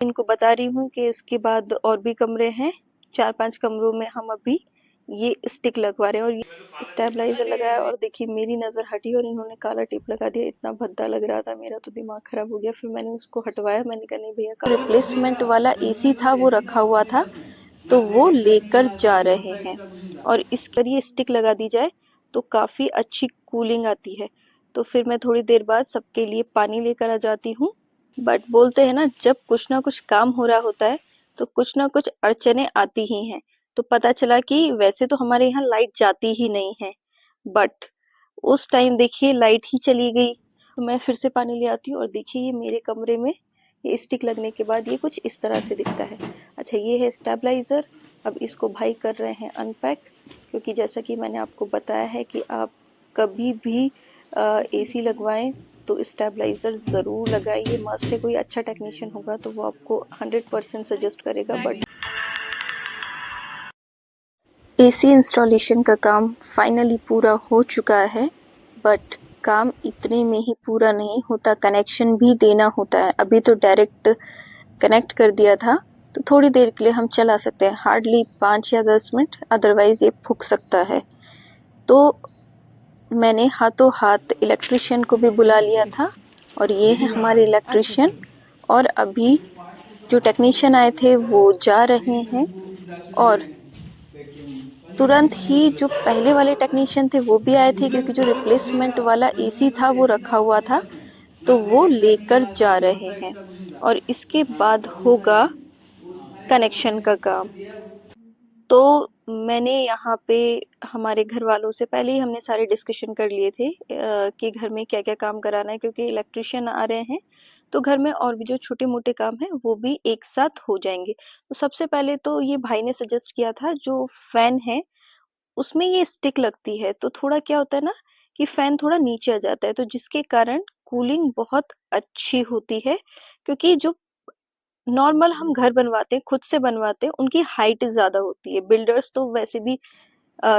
इनको बता रही हूँ कि इसके बाद और भी कमरे हैं, 4-5 कमरों में हम अभी ये स्टिक लगवा रहे हैं और ये स्टेबलाइजर लगाया और देखिए मेरी नज़र हटी और इन्होंने काला टिप लगा दिया। इतना भद्दा लग रहा था, मेरा तो दिमाग खराब हो गया। फिर मैंने उसको हटवाया, मैंने कहा नहीं भैया, रिप्लेसमेंट वाला एसी था वो रखा हुआ था तो वो लेकर जा रहे हैं और इस पर ये स्टिक लगा दी जाए तो काफी अच्छी कूलिंग आती है। तो फिर मैं थोड़ी देर बाद सबके लिए पानी लेकर आ जाती हूँ। बट बोलते हैं ना, जब कुछ ना कुछ काम हो रहा होता है तो कुछ ना कुछ अड़चने आती ही हैं। तो पता चला कि वैसे तो हमारे यहाँ लाइट जाती ही नहीं है, बट उस टाइम देखिए लाइट ही चली गई। तो मैं फिर से पानी ले आती हूँ और देखिए ये मेरे कमरे में ये स्टिक लगने के बाद ये कुछ इस तरह से दिखता है। अच्छा, ये है स्टेबलाइजर। अब इसको भाई कर रहे हैं अनपैक, क्योंकि जैसा कि मैंने आपको बताया है कि आप कभी भी एसी लगवाएं तो स्टेबलाइजर जरूर लगाएं, ये मस्ट है। कोई अच्छा टेक्नीशियन होगा तो वो आपको 100% सजेस्ट करेगा। बट एसी इंस्टॉलेशन का काम फाइनली पूरा हो चुका है, बट काम इतने में ही पूरा नहीं होता, कनेक्शन भी देना होता है। अभी तो डायरेक्ट कनेक्ट कर दिया था तो थोड़ी देर के लिए हम चला सकते हैं, हार्डली 5 या 10 मिनट, अदरवाइज ये फूक सकता है। तो मैंने हाथों हाथ इलेक्ट्रिशियन को भी बुला लिया था और ये है हमारे इलेक्ट्रिशियन। और अभी जो टेक्नीशियन आए थे वो जा रहे हैं और तुरंत ही जो पहले वाले टेक्नीशियन थे वो भी आए थे, क्योंकि जो रिप्लेसमेंट वाला एसी था वो रखा हुआ था तो वो लेकर जा रहे हैं और इसके बाद होगा कनेक्शन का काम। तो मैंने यहाँ पे हमारे घर वालों से पहले ही हमने सारे डिस्कशन कर लिए थे कि घर में क्या क्या काम कराना है, क्योंकि इलेक्ट्रिशियन आ रहे हैं तो घर में और भी जो छोटे मोटे काम हैं वो भी एक साथ हो जाएंगे। तो सबसे पहले तो ये भाई ने सजेस्ट किया था, जो फैन है उसमें ये स्टिक लगती है तो थोड़ा क्या होता है ना कि फैन थोड़ा नीचे आ जाता है, तो जिसके कारण कूलिंग बहुत अच्छी होती है। क्योंकि जो नॉर्मल हम घर बनवाते हैं, खुद से बनवाते हैं, उनकी हाइट ज्यादा होती है। बिल्डर्स तो वैसे भी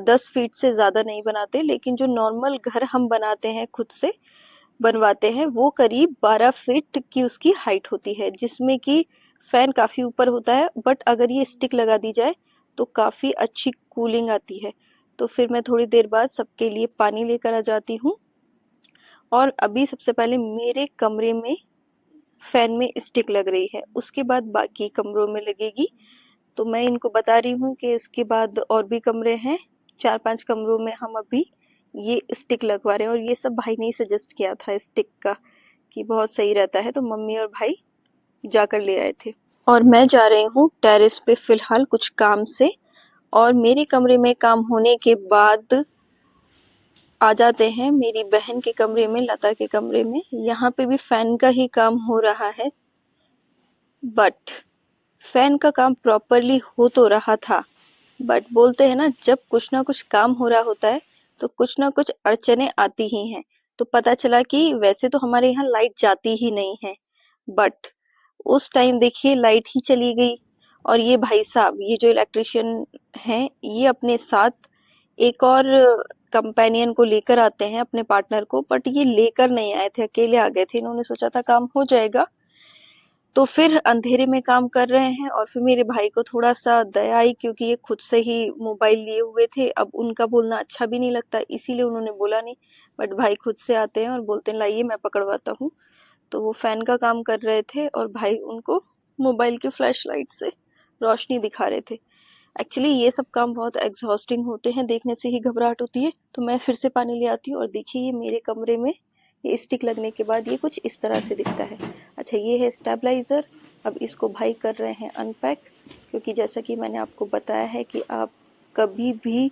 10 फीट से ज्यादा नहीं बनाते, लेकिन जो नॉर्मल घर हम बनाते हैं, खुद से बनवाते हैं, वो करीब 12 फीट की उसकी हाइट होती है, जिसमें कि फैन काफी ऊपर होता है। बट अगर ये स्टिक लगा दी जाए तो काफी अच्छी कूलिंग आती है। तो फिर मैं थोड़ी देर बाद सबके लिए पानी लेकर आ जाती हूँ और अभी सबसे पहले मेरे कमरे में फैन में स्टिक लग रही है, उसके बाद बाकी कमरों में लगेगी। तो मैं इनको बता रही हूँ कि इसके बाद और भी कमरे हैं, 4-5 कमरों में हम अभी ये स्टिक लगवा रहे हैं और ये सब भाई ने ही सजेस्ट किया था स्टिक का कि बहुत सही रहता है, तो मम्मी और भाई जाकर ले आए थे। और मैं जा रही हूँ टेरेस पे फिलहाल कुछ काम से, और मेरे कमरे में काम होने के बाद आ जाते हैं मेरी बहन के कमरे में, लता के कमरे में। यहाँ पे भी फैन का ही काम हो रहा है, बट फैन का काम प्रॉपरली हो तो रहा था, बट बोलते हैं ना, जब कुछ ना कुछ काम हो रहा होता है तो कुछ ना कुछ अड़चने आती ही हैं। तो पता चला कि वैसे तो हमारे यहाँ लाइट जाती ही नहीं है, बट उस टाइम देखिए लाइट ही चली गई। और ये भाई साहब, ये जो इलेक्ट्रिशियन हैं, ये अपने साथ एक और कंपेनियन को लेकर आते हैं, अपने पार्टनर को, बट ये लेकर नहीं आए थे, अकेले आ गए थे। इन्होंने सोचा था काम हो जाएगा, तो फिर अंधेरे में काम कर रहे हैं। और फिर मेरे भाई को थोड़ा सा दया आई, क्योंकि ये खुद से ही मोबाइल लिए हुए थे, अब उनका बोलना अच्छा भी नहीं लगता, इसीलिए उन्होंने बोला नहीं। बट भाई खुद से आते हैं और बोलते हैं लाइए मैं पकड़वाता हूँ। तो वो फैन का काम कर रहे थे और भाई उनको मोबाइल की फ्लैश लाइट से रोशनी दिखा रहे थे। एक्चुअली ये सब काम बहुत एग्जॉस्टिंग होते हैं, देखने से ही घबराहट होती है। तो मैं फिर से पानी ले आती हूँ और देखिए ये मेरे कमरे में ये स्टिक लगने के बाद ये कुछ इस तरह से दिखता है। अच्छा, ये है स्टेबलाइजर। अब इसको भाई कर रहे हैं अनपैक, क्योंकि जैसा कि मैंने आपको बताया है कि आप कभी भी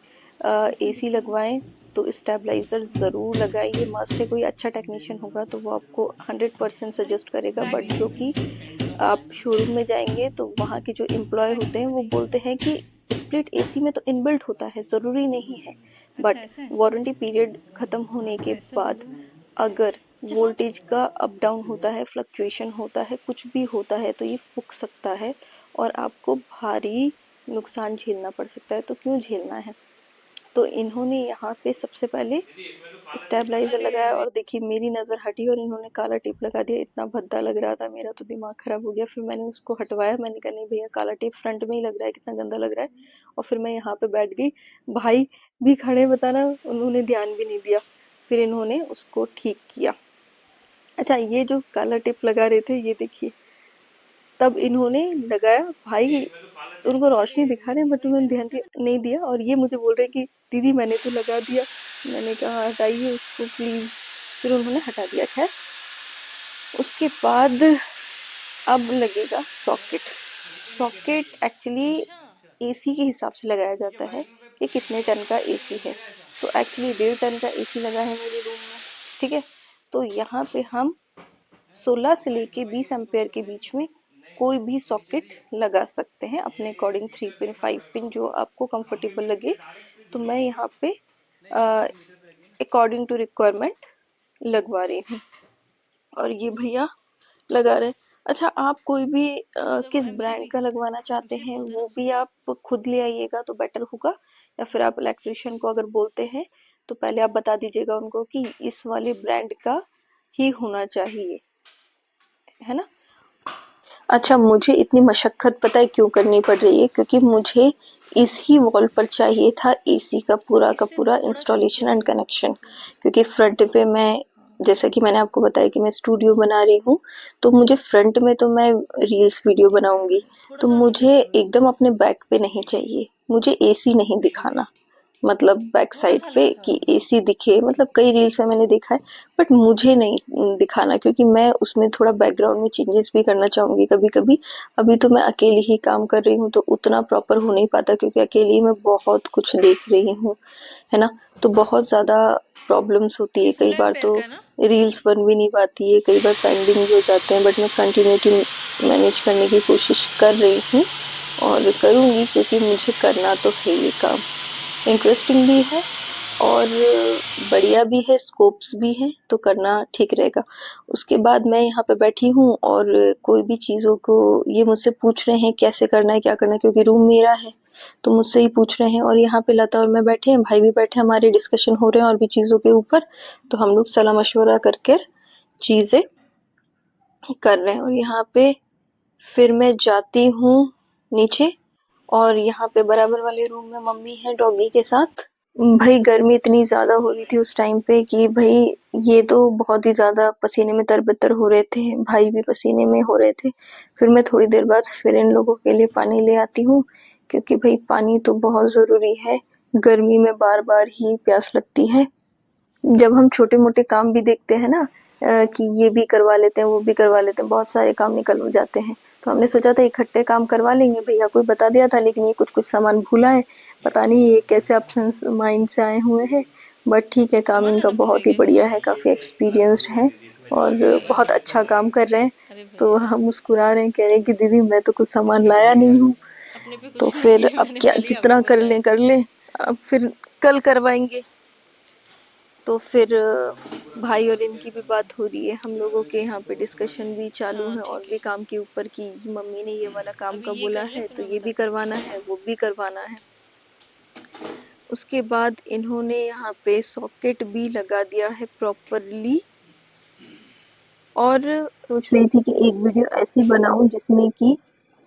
एसी लगवाएं तो स्टेबलाइजर जरूर लगाएं, ये मस्ट है। कोई अच्छा टेक्नीशियन होगा तो वो आपको 100% सजेस्ट करेगा। बट जो कि आप शोरूम में जाएंगे तो वहाँ के जो एम्प्लॉय होते हैं वो बोलते हैं कि स्प्लिट एसी में तो इनबिल्ट होता है, जरूरी नहीं है। अच्छा बट ऐसा है। वारंटी पीरियड खत्म होने के बाद अगर वोल्टेज का अप डाउन होता है, फ्लक्चुएशन होता है, कुछ भी होता है, तो ये फूक सकता है और आपको भारी नुकसान झेलना पड़ सकता है। तो क्यों झेलना है, तो इन्होंने यहाँ पे सबसे पहले स्टेबलाइजर लगाया और देखिए मेरी नज़र हटी और इन्होंने काला टेप लगा दिया। इतना भद्दा लग रहा था, मेरा तो दिमाग खराब हो गया। फिर मैंने उसको हटवाया, मैंने कहा नहीं भैया काला टेप फ्रंट में ही लग रहा है, कितना गंदा लग रहा है। और फिर मैं यहाँ पे बैठ गई, भाई भी खड़े, बताना उन्होंने ध्यान भी नहीं दिया। फिर इन्होंने उसको ठीक किया। अच्छा, ये जो काला टेप लगा रहे थे ये देखिए, तब इन्होंने लगाया, भाई उनको रोशनी दिखा रहे हैं बट उन्होंने ध्यान नहीं दिया और ये मुझे बोल रहे हैं कि दीदी मैंने तो लगा दिया। मैंने कहा हटाइए उसको प्लीज। फिर उन्होंने हटा दिया। खैर उसके बाद अब लगेगा सॉकेट। सॉकेट एक्चुअली एसी के हिसाब से लगाया जाता है कि कितने टन का एसी है। तो एक्चुअली 1.5 टन का एसी लगा है मेरे रूम में, ठीक है। तो यहाँ पे हम 16 से लेके 20 एम्पेयर के बीच में कोई भी सॉकेट लगा सकते हैं अपने अकॉर्डिंग, 3 पिन 5 पिन जो आपको कंफर्टेबल लगे। तो मैं यहाँ पे अकॉर्डिंग टू रिक्वायरमेंट लगवा रही हूँ और ये भैया लगा रहे। अच्छा, आप कोई भी किस ब्रांड का लगवाना चाहते हैं वो भी आप खुद ले आइएगा तो बेटर होगा, या फिर आप इलेक्ट्रिशियन को अगर बोलते हैं तो पहले आप बता दीजिएगा उनको कि इस वाले ब्रांड का ही होना चाहिए, है ना। अच्छा, मुझे इतनी मशक्कत पता है क्यों करनी पड़ रही है, क्योंकि मुझे इस ही वॉल पर चाहिए था एसी का पूरा इंस्टॉलेशन एंड कनेक्शन। क्योंकि फ्रंट पे मैं, जैसा कि मैंने आपको बताया कि मैं स्टूडियो बना रही हूँ, तो मुझे फ्रंट में तो मैं रील्स वीडियो बनाऊंगी, तो मुझे एकदम अपने बैक पे नहीं चाहिए, मुझे एसी नहीं दिखाना, मतलब बैक साइड पे कि एसी दिखे। मतलब कई रील्स में मैंने देखा है बट मुझे नहीं दिखाना, क्योंकि मैं उसमें थोड़ा बैकग्राउंड में चेंजेस भी करना चाहूंगी कभी कभी। अभी तो मैं अकेली ही काम कर रही हूँ तो उतना प्रॉपर हो नहीं पाता, क्योंकि अकेली मैं बहुत कुछ देख रही हूँ, है ना। तो बहुत ज्यादा प्रॉब्लम्स होती है, कई बार तो रील्स बन भी नहीं पाती है, कई बार पेंडिंग भी हो जाते हैं, बट मैं कंटिन्यूटी मैनेज करने की कोशिश कर रही हूँ और करूँगी, क्योंकि मुझे करना तो है ये काम, इंटरेस्टिंग भी है और बढ़िया भी है, स्कोप्स भी हैं, तो करना ठीक रहेगा। उसके बाद मैं यहाँ पे बैठी हूँ और कोई भी चीज़ों को ये मुझसे पूछ रहे हैं कैसे करना है, क्या करना है, क्योंकि रूम मेरा है तो मुझसे ही पूछ रहे हैं। और यहाँ पे लता और मैं बैठे हैं, भाई भी बैठे हैं, हमारे डिस्कशन हो रहे हैं और भी चीज़ों के ऊपर, तो हम लोग सलाह मशवरा करके चीज़ें कर रहे हैं। और यहाँ पे फिर मैं जाती हूँ नीचे और यहाँ पे बराबर वाले रूम में मम्मी है डॉगी के साथ। भाई गर्मी इतनी ज्यादा हो रही थी उस टाइम पे कि भाई ये तो बहुत ही ज्यादा पसीने में तरबतर हो रहे थे, भाई भी पसीने में हो रहे थे। फिर मैं थोड़ी देर बाद फिर इन लोगों के लिए पानी ले आती हूँ, क्योंकि भाई पानी तो बहुत जरूरी है, गर्मी में बार बार ही प्यास लगती है। जब हम छोटे मोटे काम भी देखते हैं ना, कि ये भी करवा लेते हैं वो भी करवा लेते हैं, बहुत सारे काम निकल हो जाते हैं, तो हमने सोचा था इकट्ठे काम करवा लेंगे। भैया कोई बता दिया था, लेकिन ये कुछ कुछ सामान भूला है, पता नहीं ये कैसे ऑप्शंस माइंड से आए हुए हैं। बट ठीक है, काम इनका बहुत ही बढ़िया है, काफी एक्सपीरियंस्ड है और बहुत अच्छा काम कर रहे हैं। तो हम मुस्कुरा रहे हैं, कह रहे हैं कि दीदी मैं तो कुछ सामान लाया नहीं हूँ। तो फिर अब क्या, जितना कर लें, अब फिर कल करवाएंगे। तो फिर भाई और इनकी भी बात हो रही है, हम लोगों के यहाँ पे डिस्कशन भी चालू है और भी काम के ऊपर, की मम्मी ने ये वाला काम का बोला है तो ये भी करवाना है वो भी करवाना है। उसके बाद इन्होंने यहाँ पे सॉकेट भी लगा दिया है प्रॉपरली, और सोच रही थी कि एक वीडियो ऐसी बनाऊं जिसमें कि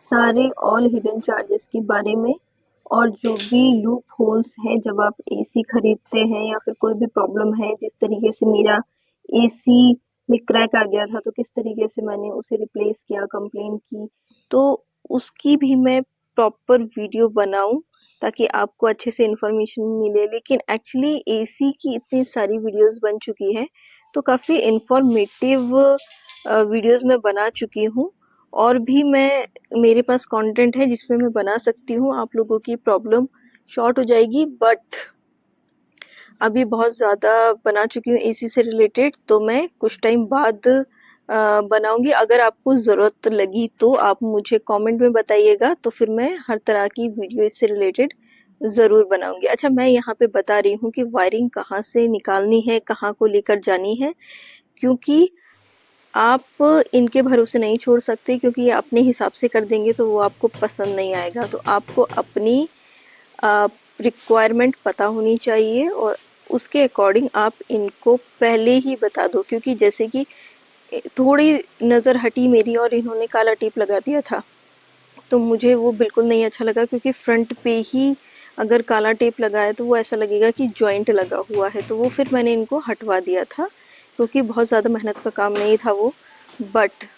सारे ऑल हिडन चार्जेस के बारे में, और जो भी लूप होल्स हैं जब आप एसी खरीदते हैं या फिर कोई भी प्रॉब्लम है, जिस तरीके से मेरा एसी में क्रैक आ गया था तो किस तरीके से मैंने उसे रिप्लेस किया, कंप्लेन की, तो उसकी भी मैं प्रॉपर वीडियो बनाऊं ताकि आपको अच्छे से इंफॉर्मेशन मिले। लेकिन एक्चुअली एसी की इतनी सारी वीडियोस बन चुकी है तो काफी इंफॉर्मेटिव वीडियोस मैं बना चुकी हूँ, और भी मैं, मेरे पास कंटेंट है जिसमें मैं बना सकती हूँ, आप लोगों की प्रॉब्लम शॉर्ट हो जाएगी। बट अभी बहुत ज्यादा बना चुकी हूँ एसी से रिलेटेड, तो मैं कुछ टाइम बाद बनाऊंगी। अगर आपको जरूरत लगी तो आप मुझे कमेंट में बताइएगा, तो फिर मैं हर तरह की वीडियो इससे रिलेटेड जरूर बनाऊंगी। अच्छा, मैं यहाँ पे बता रही हूँ कि वायरिंग कहाँ से निकालनी है, कहाँ को लेकर जानी है, क्योंकि आप इनके भरोसे नहीं छोड़ सकते, क्योंकि ये अपने हिसाब से कर देंगे तो वो आपको पसंद नहीं आएगा। तो आपको अपनी रिक्वायरमेंट पता होनी चाहिए और उसके अकॉर्डिंग आप इनको पहले ही बता दो, क्योंकि जैसे कि थोड़ी नज़र हटी मेरी और इन्होंने काला टेप लगा दिया था, तो मुझे वो बिल्कुल नहीं अच्छा लगा, क्योंकि फ्रंट पे ही अगर काला टेप लगा है तो वो ऐसा लगेगा कि जॉइंट लगा हुआ है, तो वो फिर मैंने इनको हटवा दिया था, क्योंकि बहुत ज़्यादा मेहनत का काम नहीं था वो। बट